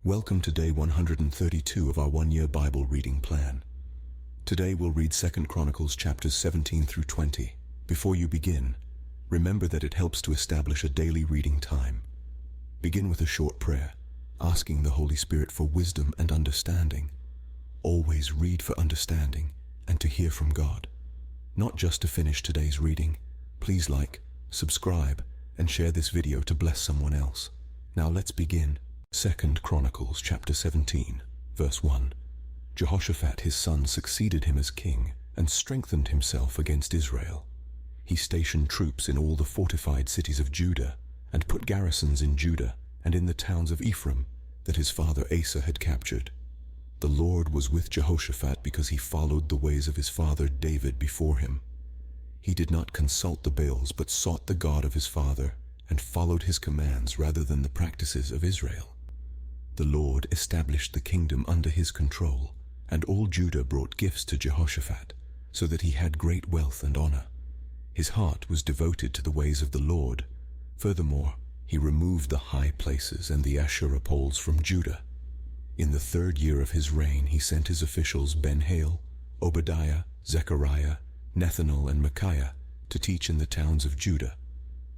Welcome to day 132 of our one-year Bible reading plan. Today we'll read 2 Chronicles chapters 17 through 20. Before you begin, remember that it helps to establish a daily reading time. Begin with a short prayer, asking the Holy Spirit for wisdom and understanding. Always read for understanding and to hear from God. Not just to finish today's reading. Please like, subscribe, and share this video to bless someone else. Now let's begin. 2 Chronicles chapter 17, verse 1. Jehoshaphat his son succeeded him as king and strengthened himself against Israel. He stationed troops in all the fortified cities of Judah and put garrisons in Judah and in the towns of Ephraim that his father Asa had captured. The Lord was with Jehoshaphat because he followed the ways of his father David before him. He did not consult the Baals but sought the God of his father and followed his commands rather than the practices of Israel. The Lord established the kingdom under his control, and all Judah brought gifts to Jehoshaphat, so that he had great wealth and honor. His heart was devoted to the ways of the Lord. Furthermore, he removed the high places and the Asherah poles from Judah. In the 3rd year of his reign he sent his officials Ben-Hail, Obadiah, Zechariah, Nethanel, and Micaiah to teach in the towns of Judah.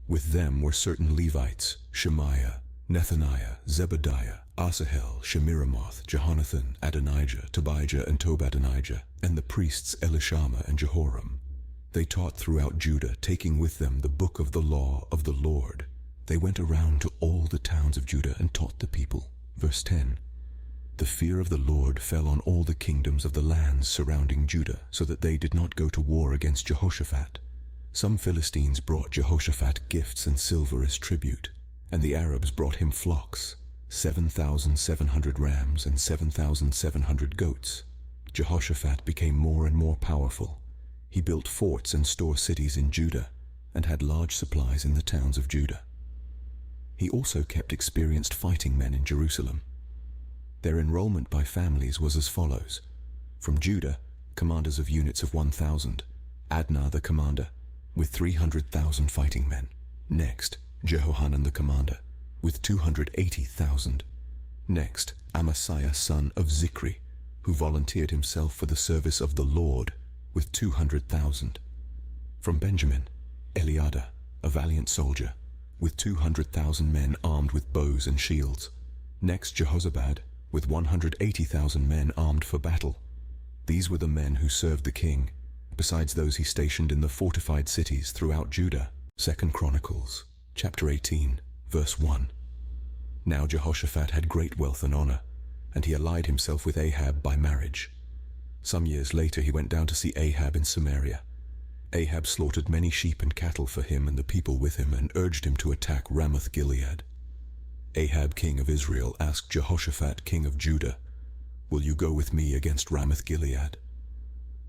With them were certain Levites, Shemaiah, Nethaniah, Zebediah, Asahel, Shemiramoth, Jehonathan, Adonijah, Tobijah, and Tobadonijah, and the priests Elishama and Jehoram. They taught throughout Judah, taking with them the book of the law of the Lord. They went around to all the towns of Judah and taught the people. Verse 10. The fear of the Lord fell on all the kingdoms of the lands surrounding Judah, so that they did not go to war against Jehoshaphat. Some Philistines brought Jehoshaphat gifts and silver as tribute, and the Arabs brought him flocks, 7,700 rams and 7,700 goats. Jehoshaphat became more and more powerful. He built forts and store cities in Judah, and had large supplies in the towns of Judah. He also kept experienced fighting men in Jerusalem. Their enrollment by families was as follows. From Judah, commanders of units of 1,000, Adnah the commander, with 300,000 fighting men. Next, Jehohanan the commander, with 280,000. Next, Amasiah son of Zikri, who volunteered himself for the service of the Lord, with 200,000. From Benjamin, Eliada, a valiant soldier, with 200,000 men armed with bows and shields. Next, Jehozabad, with 180,000 men armed for battle. These were the men who served the king, besides those he stationed in the fortified cities throughout Judah. 2 Chronicles chapter 18, verse 1. Now Jehoshaphat had great wealth and honor, and he allied himself with Ahab by marriage. Some years later he went down to see Ahab in Samaria. Ahab slaughtered many sheep and cattle for him and the people with him, and urged him to attack Ramoth-Gilead. Ahab king of Israel asked Jehoshaphat king of Judah, "Will you go with me against Ramoth-Gilead?"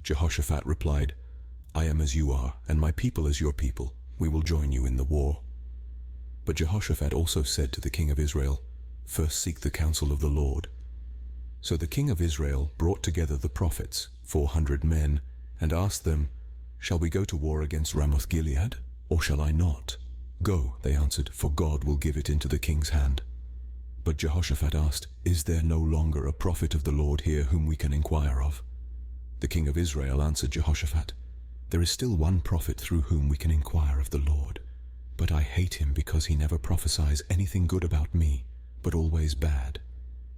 Jehoshaphat replied, "I am as you are, and my people as your people. We will join you in the war." But Jehoshaphat also said to the king of Israel, "First seek the counsel of the Lord." So the king of Israel brought together the prophets, 400 men, and asked them, "Shall we go to war against Ramoth-Gilead, or shall I not?" "Go," they answered, "for God will give it into the king's hand." But Jehoshaphat asked, "Is there no longer a prophet of the Lord here whom we can inquire of?" The king of Israel answered Jehoshaphat, "There is still one prophet through whom we can inquire of the Lord, but I hate him because he never prophesies anything good about me, but always bad.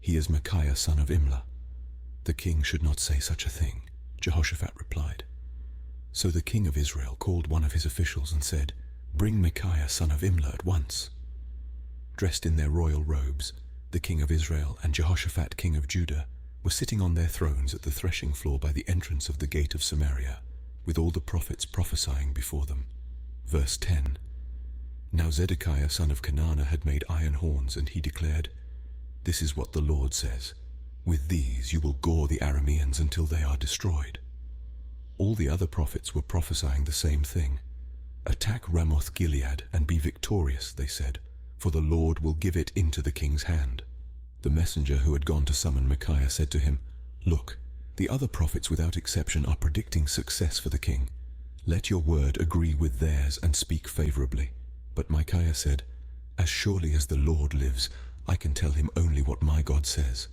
He is Micaiah son of Imlah." "The king should not say such a thing," Jehoshaphat replied. So the king of Israel called one of his officials and said, "Bring Micaiah son of Imlah at once." Dressed in their royal robes, the king of Israel and Jehoshaphat king of Judah were sitting on their thrones at the threshing floor by the entrance of the gate of Samaria, with all the prophets prophesying before them. Verse 10. Now Zedekiah son of Kenana had made iron horns, and he declared, "This is what the Lord says, with these you will gore the Arameans until they are destroyed." All the other prophets were prophesying the same thing. "Attack Ramoth-Gilead and be victorious," they said, "for the Lord will give it into the king's hand." The messenger who had gone to summon Micaiah said to him, "Look, the other prophets without exception are predicting success for the king. Let your word agree with theirs and speak favorably." But Micaiah said, "As surely as the Lord lives, I can tell him only what my God says."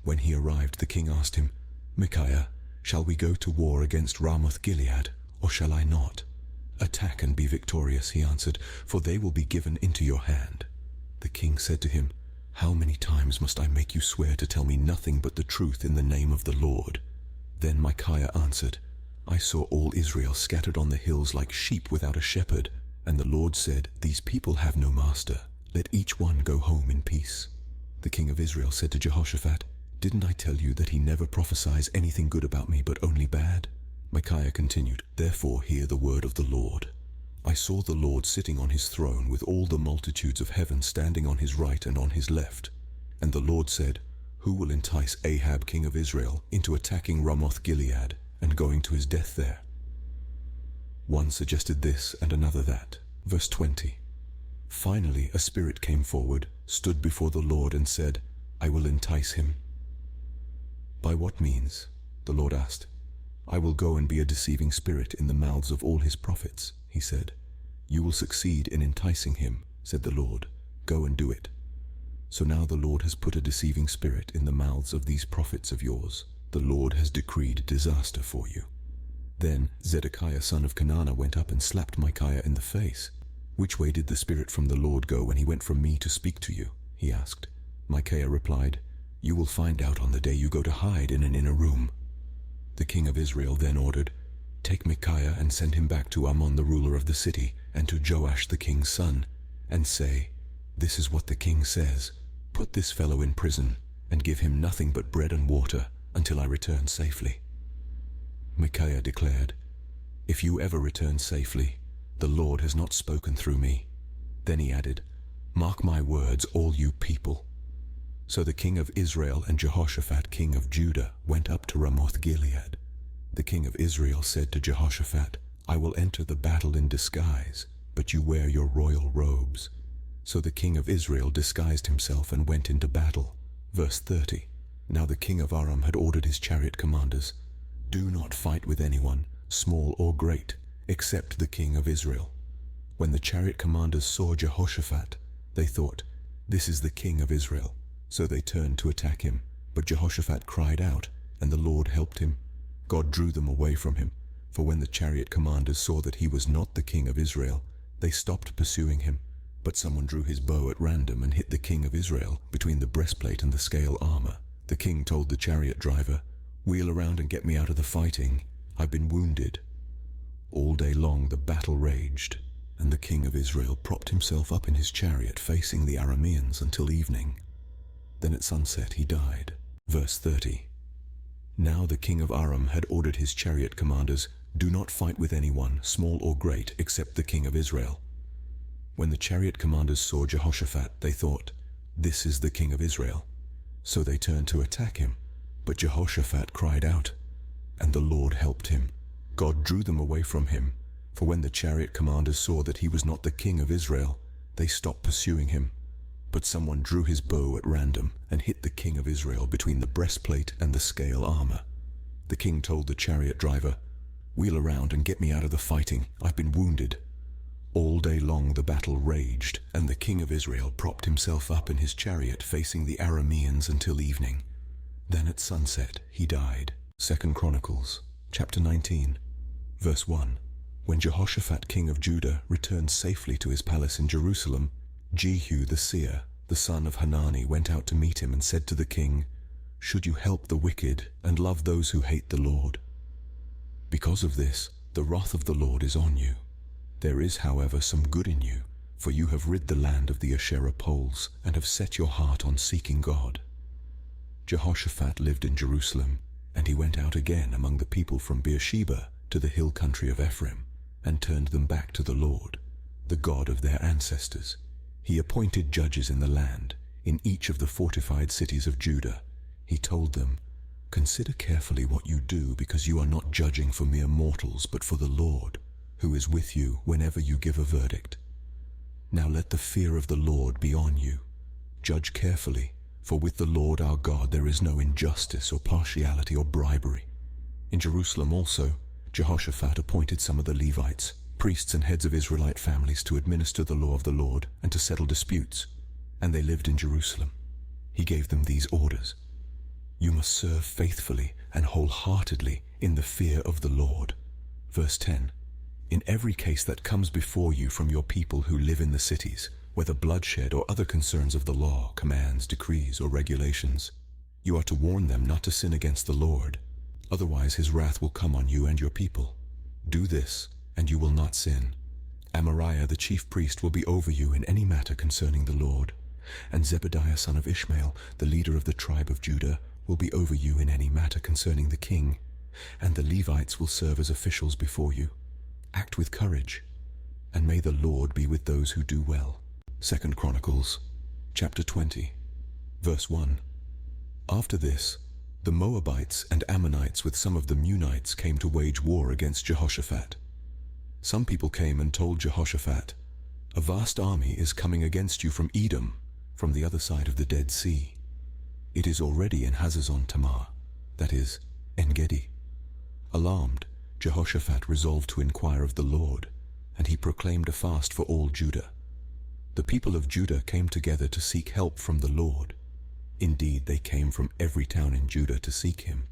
When he arrived, the king asked him, "Micaiah, shall we go to war against Ramoth-Gilead, or shall I not?" "Attack and be victorious," he answered, "for they will be given into your hand." The king said to him, "How many times must I make you swear to tell me nothing but the truth in the name of the Lord?" Then Micaiah answered, "I saw all Israel scattered on the hills like sheep without a shepherd, and the Lord said, 'These people have no master. Let each one go home in peace.'" The king of Israel said to Jehoshaphat, "Didn't I tell you that he never prophesies anything good about me, but only bad?" Micaiah continued, "Therefore hear the word of the Lord. I saw the Lord sitting on his throne with all the multitudes of heaven standing on his right and on his left. And the Lord said, 'Who will entice Ahab king of Israel into attacking Ramoth-Gilead and going to his death there?'" One suggested this and another that. Verse 20. Finally a spirit came forward, stood before the Lord and said, "I will entice him." "By what means?" the Lord asked. "I will go and be a deceiving spirit in the mouths of all his prophets," he said. "You will succeed in enticing him," said the Lord. "Go and do it." So now the Lord has put a deceiving spirit in the mouths of these prophets of yours. The Lord has decreed disaster for you. Then Zedekiah son of Kenana went up and slapped Micaiah in the face. "Which way did the spirit from the Lord go when he went from me to speak to you?" he asked. Micaiah replied, "You will find out on the day you go to hide in an inner room." The king of Israel then ordered, "Take Micaiah and send him back to Amon the ruler of the city, and to Joash the king's son, and say, 'This is what the king says, put this fellow in prison, and give him nothing but bread and water, until I return safely.'" Micaiah declared, "If you ever return safely, the Lord has not spoken through me." Then he added, "Mark my words, all you people." So the king of Israel and Jehoshaphat king of Judah went up to Ramoth-Gilead. The king of Israel said to Jehoshaphat, "I will enter the battle in disguise, but you wear your royal robes." So the king of Israel disguised himself and went into battle. Verse 30. Now the king of Aram had ordered his chariot commanders, "Do not fight with anyone, small or great, except the king of Israel." When the chariot commanders saw Jehoshaphat, they thought, "This is the king of Israel." So they turned to attack him. But Jehoshaphat cried out, and the Lord helped him. God drew them away from him, for when the chariot commanders saw that he was not the king of Israel, they stopped pursuing him. But someone drew his bow at random and hit the king of Israel between the breastplate and the scale armor. The king told the chariot driver, "Wheel around and get me out of the fighting. I've been wounded." All day long the battle raged, and the king of Israel propped himself up in his chariot facing the Arameans until evening. Then at sunset he died. Verse 30. Now the king of Aram had ordered his chariot commanders, "Do not fight with anyone, small or great, except the king of Israel." When the chariot commanders saw Jehoshaphat, they thought, "This is the king of Israel." So they turned to attack him. But Jehoshaphat cried out, and the Lord helped him. God drew them away from him, for when the chariot commanders saw that he was not the king of Israel, they stopped pursuing him. But someone drew his bow at random and hit the king of Israel between the breastplate and the scale armor. The king told the chariot driver, "Wheel around and get me out of the fighting. I've been wounded." All day long the battle raged, and the king of Israel propped himself up in his chariot facing the Arameans until evening. Then at sunset he died. 2 Chronicles, chapter 19, verse 1. When Jehoshaphat king of Judah returned safely to his palace in Jerusalem, Jehu the seer, the son of Hanani, went out to meet him and said to the king, "Should you help the wicked and love those who hate the Lord? Because of this, the wrath of the Lord is on you. There is, however, some good in you, for you have rid the land of the Asherah poles and have set your heart on seeking God." Jehoshaphat lived in Jerusalem, and he went out again among the people from Beersheba to the hill country of Ephraim, and turned them back to the Lord, the God of their ancestors. He appointed judges in the land, in each of the fortified cities of Judah. He told them, "Consider carefully what you do, because you are not judging for mere mortals, but for the Lord, who is with you whenever you give a verdict. Now let the fear of the Lord be on you. Judge carefully, for with the Lord our God there is no injustice or partiality or bribery." In Jerusalem also, Jehoshaphat appointed some of the Levites, priests and heads of Israelite families, to administer the law of the Lord and to settle disputes. and they lived in Jerusalem. He gave them these orders: "You must serve faithfully and wholeheartedly in the fear of the Lord." Verse 10. "In every case that comes before you from your people who live in the cities, whether bloodshed or other concerns of the law, commands, decrees, or regulations, you are to warn them not to sin against the Lord. Otherwise his wrath will come on you and your people. Do this, and you will not sin. Amariah the chief priest will be over you in any matter concerning the Lord, and Zebediah son of Ishmael, the leader of the tribe of Judah, will be over you in any matter concerning the king, and the Levites will serve as officials before you. Act with courage, and may the Lord be with those who do well." 2 Chronicles, chapter 20, verse 1. After this, the Moabites and Ammonites with some of the Meunites came to wage war against Jehoshaphat. Some people came and told Jehoshaphat, "A vast army is coming against you from Edom, from the other side of the Dead Sea. It is already in Hazazon Tamar," that is, En-Gedi. Alarmed, Jehoshaphat resolved to inquire of the Lord, and he proclaimed a fast for all Judah. The people of Judah came together to seek help from the Lord. Indeed, they came from every town in Judah to seek him.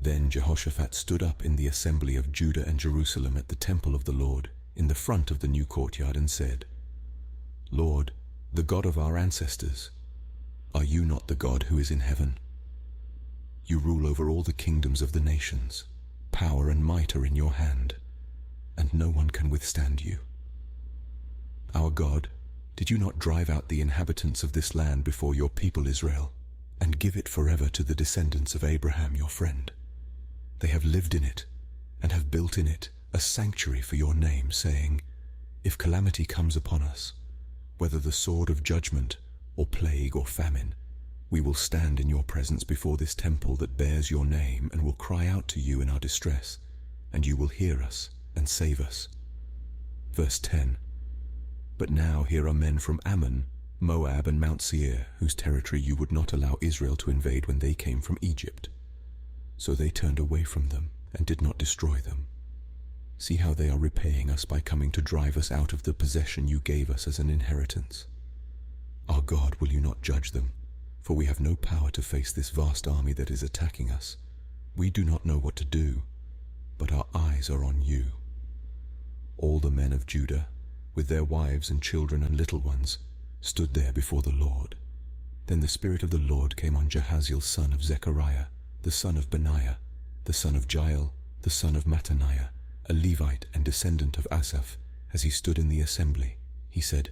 Then Jehoshaphat stood up in the assembly of Judah and Jerusalem at the temple of the Lord, in the front of the new courtyard, and said, "Lord, the God of our ancestors, are you not the God who is in heaven? You rule over all the kingdoms of the nations. Power and might are in your hand, and no one can withstand you. Our God, did you not drive out the inhabitants of this land before your people Israel, and give it forever to the descendants of Abraham your friend? They have lived in it, and have built in it a sanctuary for your name, saying, 'If calamity comes upon us, whether the sword of judgment, or plague, or famine, we will stand in your presence before this temple that bears your name, and will cry out to you in our distress, and you will hear us and save us.'" Verse 10. "But now here are men from Ammon, Moab, and Mount Seir, whose territory you would not allow Israel to invade when they came from Egypt. So they turned away from them and did not destroy them. See how they are repaying us by coming to drive us out of the possession you gave us as an inheritance. Our God, will you not judge them? For we have no power to face this vast army that is attacking us. We do not know what to do, but our eyes are on you." All the men of Judah, with their wives and children and little ones, stood there before the Lord. Then the Spirit of the Lord came on Jahaziel son of Zechariah, the son of Benaiah, the son of Jael, the son of Mattaniah, a Levite and descendant of Asaph, as he stood in the assembly. He said,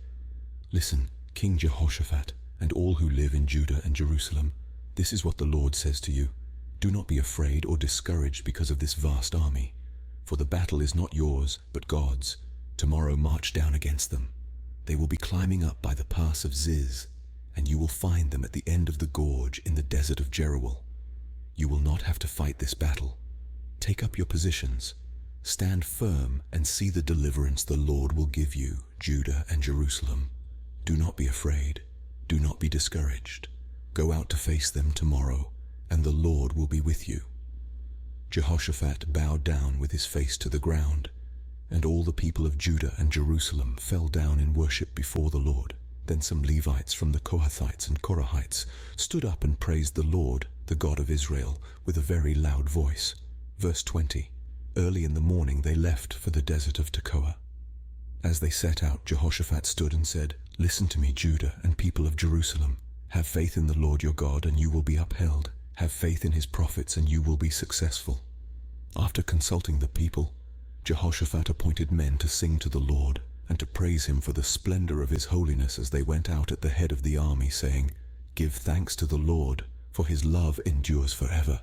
"Listen, King Jehoshaphat, and all who live in Judah and Jerusalem, this is what the Lord says to you. Do not be afraid or discouraged because of this vast army, for the battle is not yours, but God's. Tomorrow march down against them. They will be climbing up by the pass of Ziz, and you will find them at the end of the gorge in the desert of Jeruel. You will not have to fight this battle. Take up your positions. Stand firm and see the deliverance the Lord will give you, Judah and Jerusalem. Do not be afraid. Do not be discouraged. Go out to face them tomorrow, and the Lord will be with you." Jehoshaphat bowed down with his face to the ground, and all the people of Judah and Jerusalem fell down in worship before the Lord. Then some Levites from the Kohathites and Korahites stood up and praised the Lord, the God of Israel, with a very loud voice. Verse 20. Early in the morning they left for the desert of Tekoa. As they set out, Jehoshaphat stood and said, "Listen to me, Judah and people of Jerusalem. Have faith in the Lord your God, and you will be upheld. Have faith in his prophets, and you will be successful." After consulting the people, Jehoshaphat appointed men to sing to the Lord and to praise him for the splendor of his holiness as they went out at the head of the army, saying, "Give thanks to the Lord, for his love endures forever."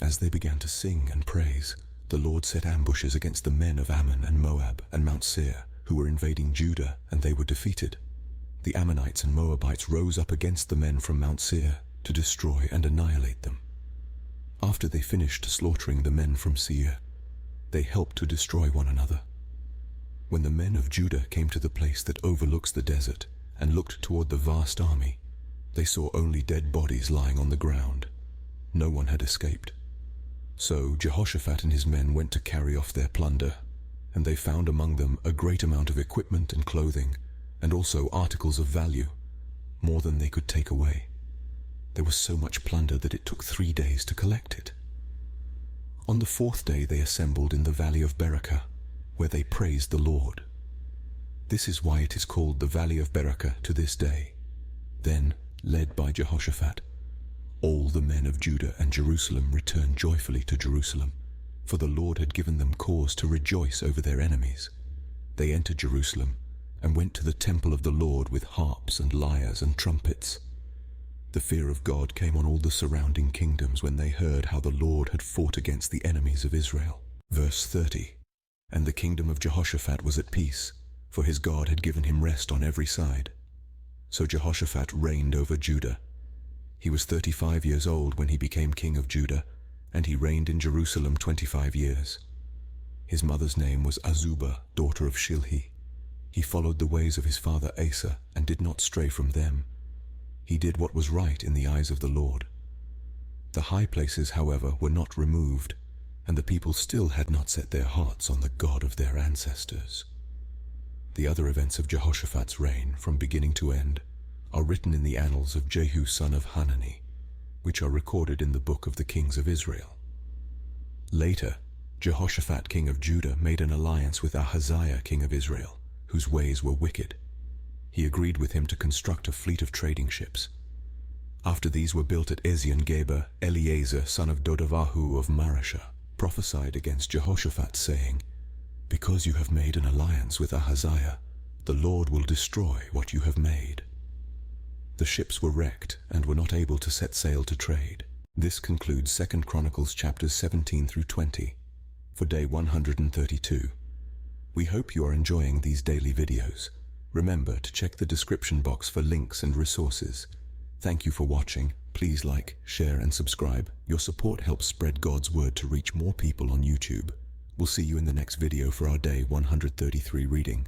As they began to sing and praise, the Lord set ambushes against the men of Ammon and Moab and Mount Seir, who were invading Judah, and they were defeated. The Ammonites and Moabites rose up against the men from Mount Seir to destroy and annihilate them. After they finished slaughtering the men from Seir, they helped to destroy one another. When the men of Judah came to the place that overlooks the desert and looked toward the vast army, they saw only dead bodies lying on the ground. No one had escaped. So Jehoshaphat and his men went to carry off their plunder, and they found among them a great amount of equipment and clothing, and also articles of value, more than they could take away. There was so much plunder that it took 3 days to collect it. On the 4th day they assembled in the valley of Berakah, where they praised the Lord. This is why it is called the Valley of Berakah to this day. Then, led by Jehoshaphat, all the men of Judah and Jerusalem returned joyfully to Jerusalem, for the Lord had given them cause to rejoice over their enemies. They entered Jerusalem and went to the temple of the Lord with harps and lyres and trumpets. The fear of God came on all the surrounding kingdoms when they heard how the Lord had fought against the enemies of Israel. Verse 30. And the kingdom of Jehoshaphat was at peace, for his God had given him rest on every side. So Jehoshaphat reigned over Judah. He was 35 years old when he became king of Judah, and he reigned in Jerusalem 25 years. His mother's name was Azubah, daughter of Shilhi. He followed the ways of his father Asa and did not stray from them. He did what was right in the eyes of the Lord. The high places, however, were not removed, and the people still had not set their hearts on the God of their ancestors. The other events of Jehoshaphat's reign, from beginning to end, are written in the annals of Jehu son of Hanani, which are recorded in the book of the kings of Israel. Later, Jehoshaphat king of Judah made an alliance with Ahaziah king of Israel, whose ways were wicked. He agreed with him to construct a fleet of trading ships. After these were built at Ezion-Geber, Eleazar son of Dodavahu of Mareshah prophesied against Jehoshaphat, saying, "Because you have made an alliance with Ahaziah, the Lord will destroy what you have made." The ships were wrecked and were not able to set sail to trade. This concludes 2 Chronicles chapters 17 through 20 for day 132. We hope you are enjoying these daily videos. Remember to check the description box for links and resources. Thank you for watching. Please like, share and subscribe. Your support helps spread God's word to reach more people on YouTube. We'll see you in the next video for our day 133 reading.